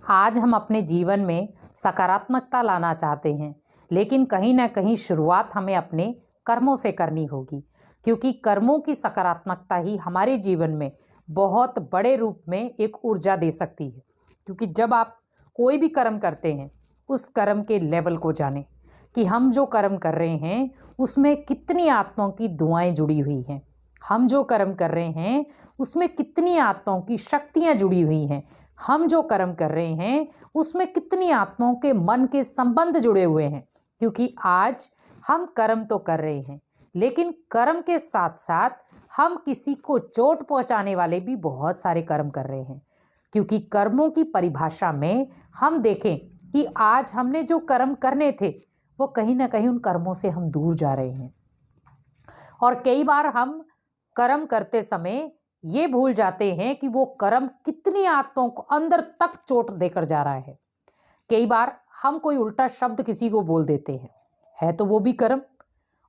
आज हम अपने जीवन में सकारात्मकता लाना चाहते हैं, लेकिन कहीं ना कहीं शुरुआत हमें अपने कर्मों से करनी होगी, क्योंकि कर्मों की सकारात्मकता ही हमारे जीवन में बहुत बड़े रूप में एक ऊर्जा दे सकती है। क्योंकि जब आप कोई भी कर्म करते हैं, उस कर्म के लेवल को जानें कि हम जो कर्म कर रहे हैं उसमें कितनी आत्माओं की दुआएं जुड़ी हुई हैं। हम जो कर्म कर रहे हैं उसमें कितनी आत्माओं की शक्तियां जुड़ी हुई हैं। हम जो कर्म कर रहे हैं उसमें कितनी आत्माओं के मन के संबंध जुड़े हुए हैं। क्योंकि आज हम कर्म तो कर रहे हैं, लेकिन कर्म के साथ साथ हम किसी को चोट पहुंचाने वाले भी बहुत सारे कर्म कर रहे हैं। क्योंकि कर्मों की परिभाषा में हम देखें कि आज हमने जो कर्म करने थे वो कहीं ना कहीं उन कर्मों से हम दूर जा रहे हैं। और कई बार हम कर्म करते समय ये भूल जाते हैं कि वो कर्म कितनी आत्माओं को अंदर तक चोट देकर जा रहा है। कई बार हम कोई उल्टा शब्द किसी को बोल देते हैं, है तो वो भी कर्म,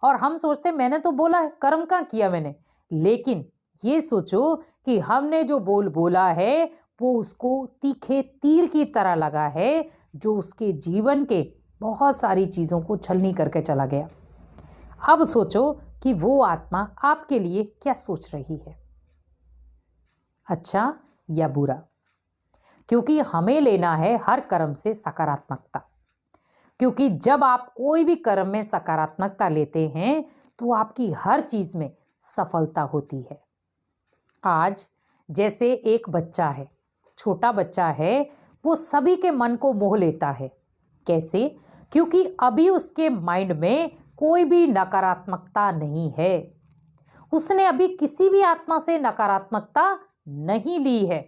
और हम सोचते हैं मैंने तो बोला है, कर्म क्या किया मैंने। लेकिन ये सोचो कि हमने जो बोल बोला है वो उसको तीखे तीर की तरह लगा है, जो उसके जीवन के बहुत सारी चीज़ों को छलनी करके चला गया। अब सोचो कि वो आत्मा आपके लिए क्या सोच रही है, अच्छा या बुरा। क्योंकि हमें लेना है हर कर्म से सकारात्मकता। क्योंकि जब आप कोई भी कर्म में सकारात्मकता लेते हैं तो आपकी हर चीज में सफलता होती है। आज जैसे एक बच्चा है, छोटा बच्चा है, वो सभी के मन को मोह लेता है। कैसे? क्योंकि अभी उसके माइंड में कोई भी नकारात्मकता नहीं है। उसने अभी किसी भी आत्मा से नकारात्मकता नहीं ली है।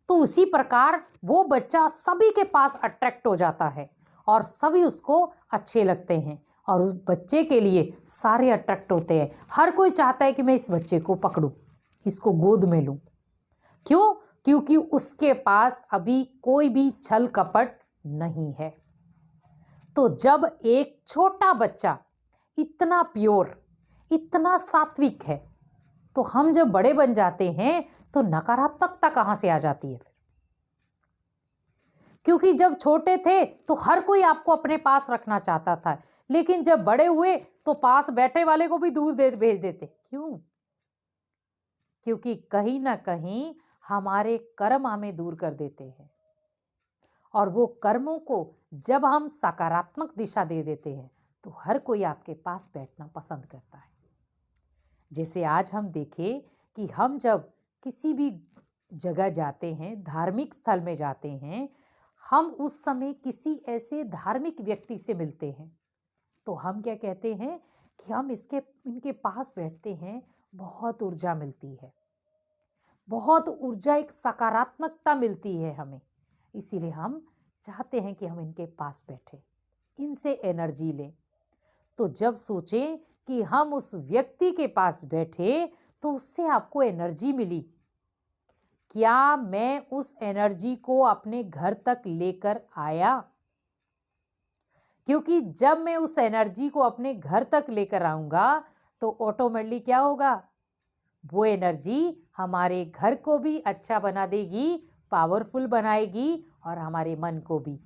तो उसी प्रकार वो बच्चा सभी के पास अट्रैक्ट हो जाता है और सभी उसको अच्छे लगते हैं, और उस बच्चे के लिए सारे अट्रैक्ट होते हैं। हर कोई चाहता है कि मैं इस बच्चे को पकड़ूं, इसको गोद में लूं। क्यों? क्योंकि उसके पास अभी कोई भी छल कपट नहीं है। तो जब एक छोटा बच्चा इतना प्योर, इतना सात्विक है, तो हम जब बड़े बन जाते हैं तो नकारात्मकता कहां से आ जाती है फिर? क्योंकि जब छोटे थे तो हर कोई आपको अपने पास रखना चाहता था, लेकिन जब बड़े हुए तो पास बैठे वाले को भी दूर दे भेज देते। क्यों? क्योंकि कहीं ना कहीं हमारे कर्म हमें दूर कर देते हैं, और वो कर्मों को जब हम सकारात्मक दिशा दे देते हैं तो हर कोई आपके पास बैठना पसंद करता है। जैसे आज हम देखें कि हम जब किसी भी जगह जाते हैं, धार्मिक स्थल में जाते हैं, हम उस समय किसी ऐसे धार्मिक व्यक्ति से मिलते हैं तो हम क्या कहते हैं कि हम इनके पास बैठते हैं, बहुत ऊर्जा मिलती है, बहुत ऊर्जा, एक सकारात्मकता मिलती है हमें। इसीलिए हम चाहते हैं कि हम इनके पास बैठे, इनसे एनर्जी लें। तो जब सोचें कि हम उस व्यक्ति के पास बैठे तो उससे आपको एनर्जी मिली, क्या मैं उस एनर्जी को अपने घर तक लेकर आया? क्योंकि जब मैं उस एनर्जी को अपने घर तक लेकर आऊंगा तो ऑटोमेटिकली क्या होगा, वो एनर्जी हमारे घर को भी अच्छा बना देगी, पावरफुल बनाएगी, और हमारे मन को भी।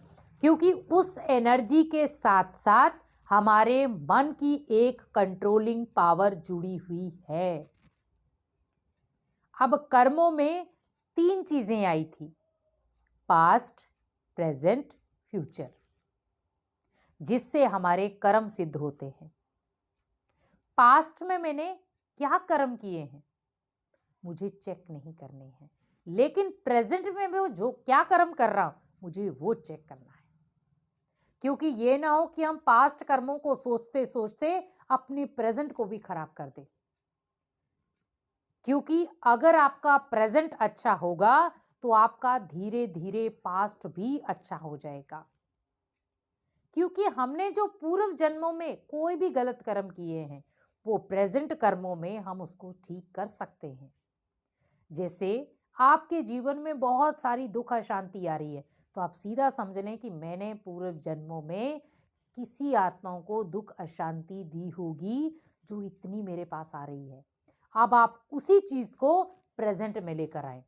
क्योंकि उस एनर्जी के साथ साथ हमारे मन की एक कंट्रोलिंग पावर जुड़ी हुई है। अब कर्मों में 3 चीजें आई थी, पास्ट, प्रेजेंट, फ्यूचर, जिससे हमारे कर्म सिद्ध होते हैं। पास्ट में मैंने क्या कर्म किए हैं मुझे चेक नहीं करने हैं, लेकिन प्रेजेंट में मैं जो क्या कर्म कर रहा हूं मुझे वो चेक करना है। क्योंकि ये ना हो कि हम पास्ट कर्मों को सोचते सोचते अपने प्रेजेंट को भी खराब कर दे। क्योंकि अगर आपका प्रेजेंट अच्छा होगा तो आपका धीरे धीरे पास्ट भी अच्छा हो जाएगा। क्योंकि हमने जो पूर्व जन्मों में कोई भी गलत कर्म किए हैं वो प्रेजेंट कर्मों में हम उसको ठीक कर सकते हैं। जैसे आपके जीवन में बहुत सारी दुख अशांति आ रही है, तो आप सीधा समझ लें कि मैंने पूर्व जन्मों में किसी आत्माओं को दुख अशांति दी होगी जो इतनी मेरे पास आ रही है। अब आप उसी चीज को प्रेजेंट में लेकर आए।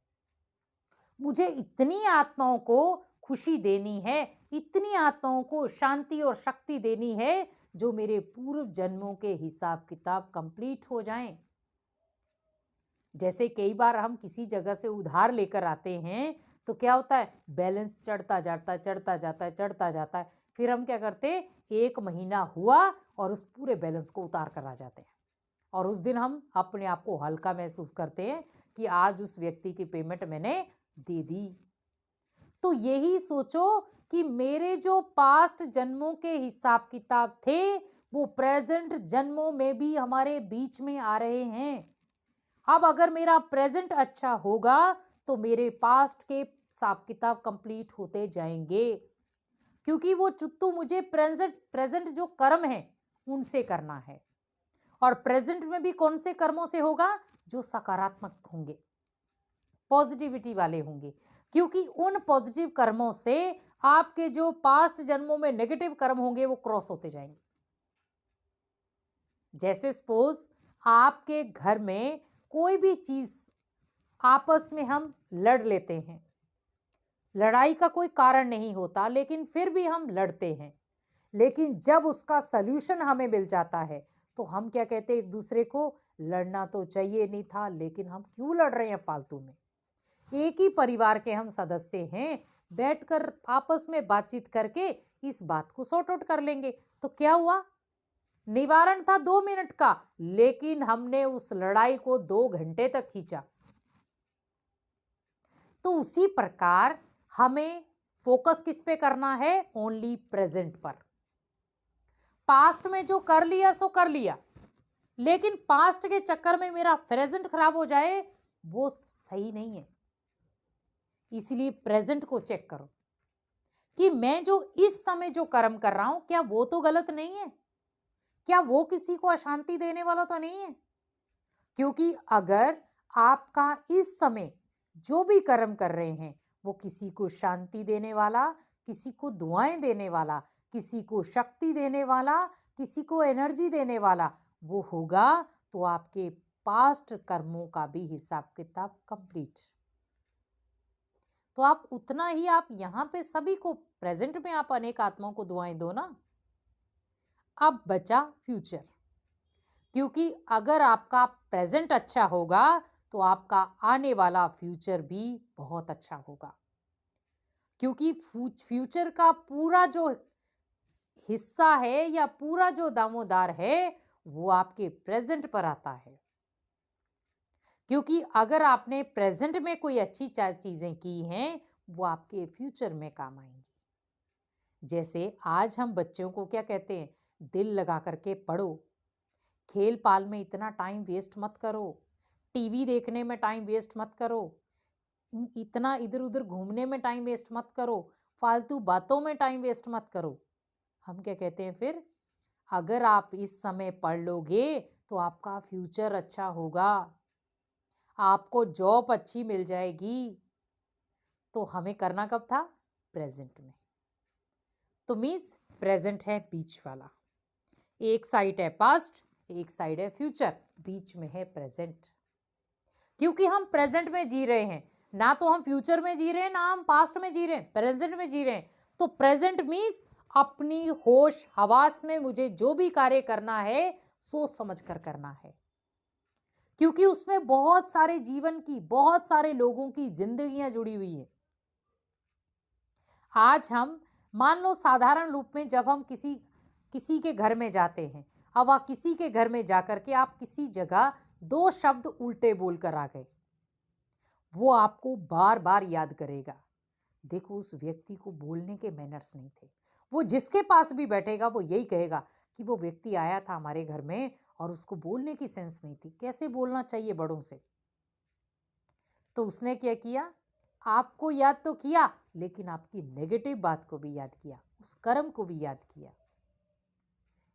मुझे इतनी आत्माओं को खुशी देनी है, इतनी आत्माओं को शांति और शक्ति देनी है जो मेरे पूर्व जन्मों के हिसाब किताब कंप्लीट हो जाएं। जैसे कई बार हम किसी जगह से उधार लेकर आते हैं तो क्या होता है, बैलेंस चढ़ता जाता है, चढ़ता जाता है, चढ़ता जाता है। फिर हम क्या करते, 1 महीना हुआ और उस पूरे बैलेंस को उतार कर आ जाते हैं और उस दिन हम अपने आप को हल्का महसूस करते हैं कि आज उस व्यक्ति की पेमेंट मैंने दे दी। तो यही सोचो कि मेरे जो पास्ट जन्मों के हिसाब किताब थे वो प्रेजेंट जन्मों में भी हमारे बीच में आ रहे हैं। अब अगर मेरा प्रेजेंट अच्छा होगा तो मेरे पास्ट के हिसाब किताब कंप्लीट होते जाएंगे, क्योंकि वो चुत्तू मुझे प्रेजेंट जो कर्म है उनसे करना है। और प्रेजेंट में भी कौन से कर्मों से होगा, जो सकारात्मक होंगे, पॉजिटिविटी वाले होंगे, क्योंकि उन पॉजिटिव कर्मों से आपके जो पास्ट जन्मों में नेगेटिव कर्म होंगे वो क्रॉस होते जाएंगे। जैसे सपोज आपके घर में कोई भी चीज आपस में हम लड़ लेते हैं, लड़ाई का कोई कारण नहीं होता लेकिन फिर भी हम लड़ते हैं, लेकिन जब उसका सल्यूशन हमें मिल जाता है तो हम क्या कहते हैं एक दूसरे को, लड़ना तो चाहिए नहीं था लेकिन हम क्यों लड़ रहे हैं फालतू में। एक ही परिवार के हम सदस्य हैं, बैठकर आपस में बातचीत करके इस बात को सॉर्ट आउट कर लेंगे। तो क्या हुआ, निवारण था 2 मिनट का लेकिन हमने उस लड़ाई को 2 घंटे तक खींचा। तो उसी प्रकार हमें फोकस किस पे करना है, ओनली प्रेजेंट पर। पास्ट में जो कर लिया सो कर लिया, लेकिन पास्ट के चक्कर में मेरा प्रेजेंट खराब हो जाए वो सही नहीं है। इसलिए प्रेजेंट को चेक करो कि मैं जो इस समय जो कर्म कर रहा हूं क्या वो तो गलत नहीं है, क्या वो किसी को अशांति देने वाला तो नहीं है। क्योंकि अगर आपका इस समय जो भी कर्म कर रहे हैं वो किसी को शांति देने वाला, किसी को दुआएं देने वाला, किसी को शक्ति देने वाला, किसी को एनर्जी देने वाला वो होगा, तो आपके पास्ट कर्मों का भी हिसाब किताब कंप्लीट। तो आप उतना ही आप यहां पे सभी को प्रेजेंट में आप अनेक आत्माओं को दुआएं दो ना। अब बचा फ्यूचर, क्योंकि अगर आपका प्रेजेंट अच्छा होगा तो आपका आने वाला फ्यूचर भी बहुत अच्छा होगा, क्योंकि फ्यूचर का पूरा जो हिस्सा है या पूरा जो दामोदार है वो आपके प्रेजेंट पर आता है। क्योंकि अगर आपने प्रेजेंट में कोई अच्छी चीजें की हैं वो आपके फ्यूचर में काम आएंगी। जैसे आज हम बच्चों को क्या कहते हैं, दिल लगा करके पढ़ो, खेल पाल में इतना टाइम वेस्ट मत करो, टीवी देखने में टाइम वेस्ट मत करो, इतना इधर उधर घूमने में टाइम वेस्ट मत करो, फालतू बातों में टाइम वेस्ट मत करो। हम क्या कहते हैं फिर, अगर आप इस समय पढ़ लोगे तो आपका फ्यूचर अच्छा होगा, आपको जॉब अच्छी मिल जाएगी। तो हमें करना कब था, प्रेजेंट में। तो मीन्स प्रेजेंट है बीच वाला, एक साइड है पास्ट, एक साइड है फ्यूचर, बीच में है प्रेजेंट। क्योंकि हम प्रेजेंट में जी रहे हैं, ना तो हम फ्यूचर में जी रहे हैं ना हम पास्ट में जी रहे हैं, प्रेजेंट में जी रहे हैं। तो प्रेजेंट मीन्स अपनी होश हवास में मुझे जो भी कार्य करना है सोच समझ कर करना है, क्योंकि उसमें बहुत सारे जीवन की, बहुत सारे लोगों की जिंदगियां जुड़ी हुई है। आज हम मान लो साधारण रूप में जब हम किसी के घर में जाते हैं, अब आप किसी के घर में जाकर के आप किसी जगह 2 शब्द उल्टे बोलकर आ गए, वो आपको बार बार याद करेगा। देखो उस व्यक्ति को बोलने के मैनर्स नहीं थे, वो जिसके पास भी बैठेगा वो यही कहेगा कि वो व्यक्ति आया था हमारे घर में और उसको बोलने की सेंस नहीं थी, कैसे बोलना चाहिए बड़ों से। तो उसने क्या किया, आपको याद तो किया लेकिन आपकी नेगेटिव बात को भी याद किया, उस कर्म को भी याद किया,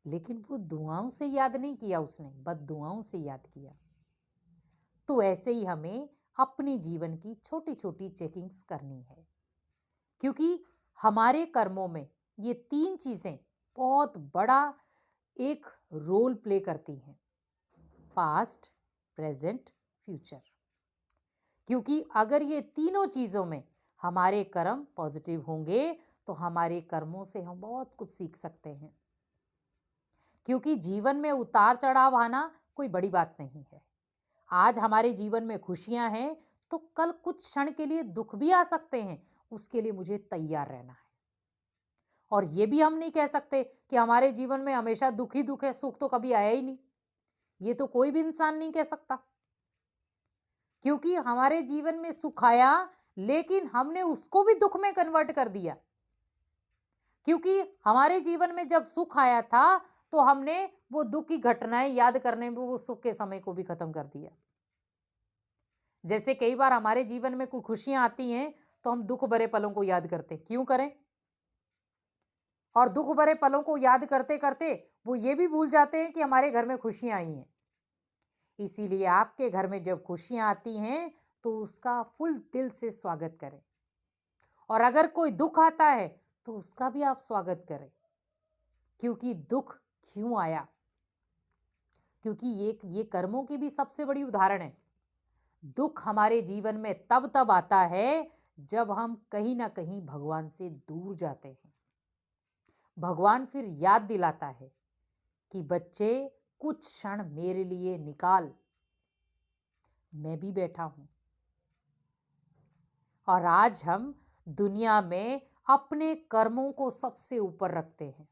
लेकिन वो दुआओं से याद नहीं किया, उसने बद्दुआओं से याद किया। तो ऐसे ही हमें अपने जीवन की छोटी छोटी चेकिंग्स करनी है, क्योंकि हमारे कर्मों में ये 3 चीजें बहुत बड़ा एक रोल प्ले करती हैं, पास्ट, प्रेजेंट, फ्यूचर। क्योंकि अगर ये तीनों चीजों में हमारे कर्म पॉजिटिव होंगे तो हमारे कर्मों से हम बहुत कुछ सीख सकते हैं, क्योंकि जीवन में उतार चढ़ाव आना कोई बड़ी बात नहीं है। आज हमारे जीवन में खुशियां हैं तो कल कुछ क्षण के लिए दुख भी आ सकते हैं, उसके लिए मुझे तैयार रहना है। और ये भी हम नहीं कह सकते कि हमारे जीवन में हमेशा दुख ही दुख है, सुख तो कभी आया ही नहीं। ये तो कोई भी इंसान नहीं कह सकता, क्योंकि हमारे जीवन में सुख आया लेकिन हमने उसको भी दुख में कन्वर्ट कर दिया। क्योंकि हमारे जीवन में जब सुख आया था तो हमने वो दुख की घटनाएं याद करने में वो सुख के समय को भी खत्म कर दिया। जैसे कई बार हमारे जीवन में कोई खुशियां आती हैं तो हम दुख भरे पलों को याद करते, क्यों करें? और दुख भरे पलों को याद करते करते वो ये भी भूल जाते हैं कि हमारे घर में खुशियां आई हैं। इसीलिए आपके घर में जब खुशियां आती हैं तो उसका फुल दिल से स्वागत करें, और अगर कोई दुख आता है तो उसका भी आप स्वागत करें। क्योंकि दुख क्यों आया? क्योंकि ये कर्मों की भी सबसे बड़ी उदाहरण है। दुख हमारे जीवन में तब तब आता है जब हम कहीं ना कहीं भगवान से दूर जाते हैं। भगवान फिर याद दिलाता है कि बच्चे कुछ क्षण मेरे लिए निकाल, मैं भी बैठा हूं। और आज हम दुनिया में अपने कर्मों को सबसे ऊपर रखते हैं,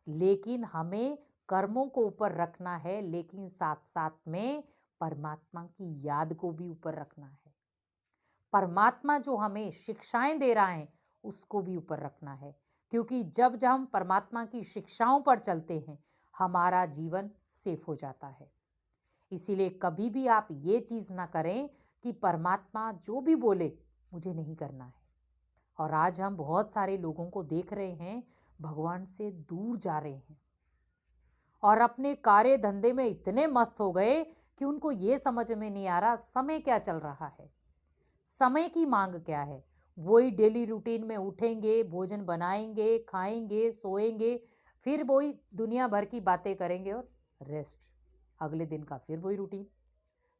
लेकिन हमें कर्मों को ऊपर रखना है, लेकिन साथ साथ में परमात्मा की याद को भी ऊपर रखना है। परमात्मा जो हमें शिक्षाएं दे रहा है उसको भी ऊपर रखना है, क्योंकि जब जब हम परमात्मा की शिक्षाओं पर चलते हैं हमारा जीवन सेफ हो जाता है। इसीलिए कभी भी आप ये चीज़ ना करें कि परमात्मा जो भी बोले मुझे नहीं करना है। और आज हम बहुत सारे लोगों को देख रहे हैं भगवान से दूर जा रहे हैं और अपने कार्य धंधे में इतने मस्त हो गए कि उनको ये समझ में नहीं आ रहा समय क्या चल रहा है, समय की मांग क्या है। वही डेली रूटीन में उठेंगे, भोजन बनाएंगे, खाएंगे, सोएंगे, फिर वही दुनिया भर की बातें करेंगे और रेस्ट, अगले दिन का फिर वही रूटीन।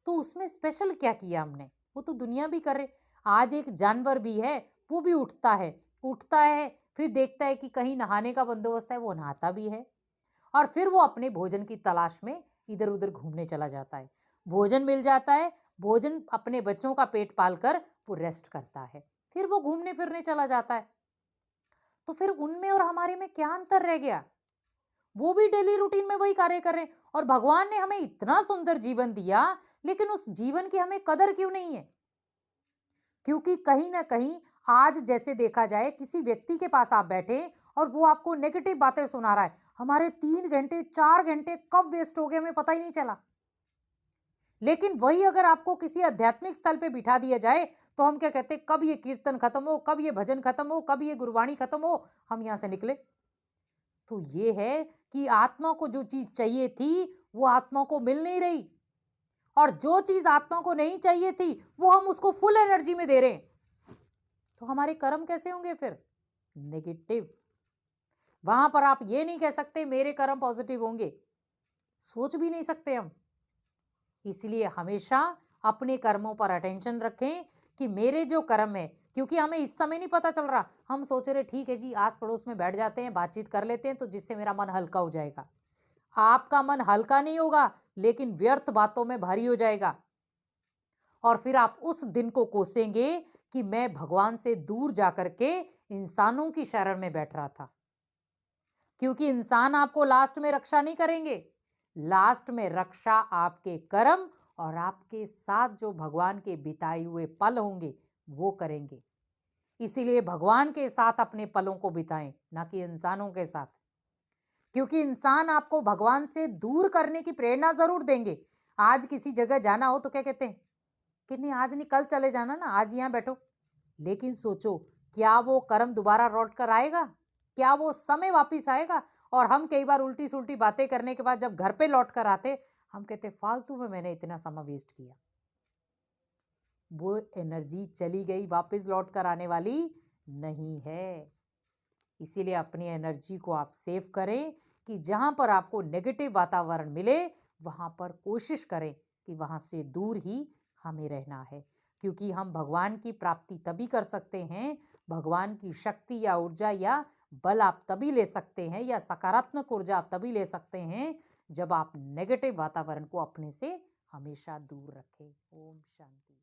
तो उसमें स्पेशल क्या किया हमने? वो तो दुनिया भी कर रहे। आज एक जानवर भी है, वो भी उठता है फिर देखता है कि कहीं नहाने का बंदोबस्त है, वो नहाता भी है और फिर वो अपने भोजन की तलाश में इधर उधर घूमने चला जाता है। भोजन मिल जाता है, भोजन अपने बच्चों का पेट पालकर वो रेस्ट करता है, फिर वो घूमने फिरने चला जाता है। तो फिर उनमें और हमारे में क्या अंतर रह गया? वो भी डेली रूटीन में वही कार्य कर रहे हैं और भगवान ने हमें इतना सुंदर जीवन दिया, लेकिन उस जीवन की हमें कदर क्यों नहीं है? क्योंकि कहीं ना कहीं आज जैसे देखा जाए किसी व्यक्ति के पास आप बैठे और वो आपको नेगेटिव बातें सुना रहा है, हमारे 3 घंटे 4 घंटे कब वेस्ट हो गए हमें पता ही नहीं चला। लेकिन वही अगर आपको किसी आध्यात्मिक स्थल पे बिठा दिया जाए तो हम क्या कहते हैं, कब ये कीर्तन खत्म हो, कब ये भजन खत्म हो, कब ये गुरबाणी खत्म हो, हम यहां से निकले। तो ये है कि आत्मा को जो चीज चाहिए थी वो आत्मा को मिल नहीं रही, और जो चीज आत्मा को नहीं चाहिए थी वो हम उसको फुल एनर्जी में दे रहे हैं। तो हमारे कर्म कैसे होंगे फिर? नेगेटिव। वहां पर आप ये नहीं कह सकते मेरे कर्म पॉजिटिव होंगे, सोच भी नहीं सकते हम। इसलिए हमेशा अपने कर्मों पर अटेंशन रखें कि मेरे जो कर्म है, क्योंकि हमें इस समय नहीं पता चल रहा, हम सोच रहे ठीक है जी आस पड़ोस में बैठ जाते हैं, बातचीत कर लेते हैं तो जिससे मेरा मन हल्का हो जाएगा। आपका मन हल्का नहीं होगा, लेकिन व्यर्थ बातों में भारी हो जाएगा और फिर आप उस दिन को कोसेंगे कि मैं भगवान से दूर जाकर के इंसानों की शरण में बैठ रहा था। क्योंकि इंसान आपको लास्ट में रक्षा नहीं करेंगे, लास्ट में रक्षा आपके कर्म और आपके साथ जो भगवान के बिताए हुए पल होंगे वो करेंगे। इसीलिए भगवान के साथ अपने पलों को बिताएं, ना कि इंसानों के साथ। क्योंकि इंसान आपको भगवान से दूर करने की प्रेरणा जरूर देंगे। आज किसी जगह जाना हो तो क्या कहते हैं कि नहीं आज नहीं कल चले जाना ना, आज यहां बैठो। लेकिन सोचो क्या वो कर्म दोबारा लौट कर आएगा? क्या वो समय वापिस आएगा? और हम कई बार उल्टी सुल्टी बातें करने के बाद जब घर पे लौट कर आते हम कहते फालतू में मैंने इतना समय वेस्ट किया। वो एनर्जी चली गई, वापस लौट कर आने वाली नहीं है। इसीलिए अपनी एनर्जी को आप सेव करें कि जहां पर आपको नेगेटिव वातावरण मिले वहां पर कोशिश करें कि वहां से दूर ही हमें रहना है। क्योंकि हम भगवान की प्राप्ति तभी कर सकते हैं, भगवान की शक्ति या ऊर्जा या बल आप तभी ले सकते हैं, या सकारात्मक ऊर्जा आप तभी ले सकते हैं जब आप नेगेटिव वातावरण को अपने से हमेशा दूर रखें। ओम शांति।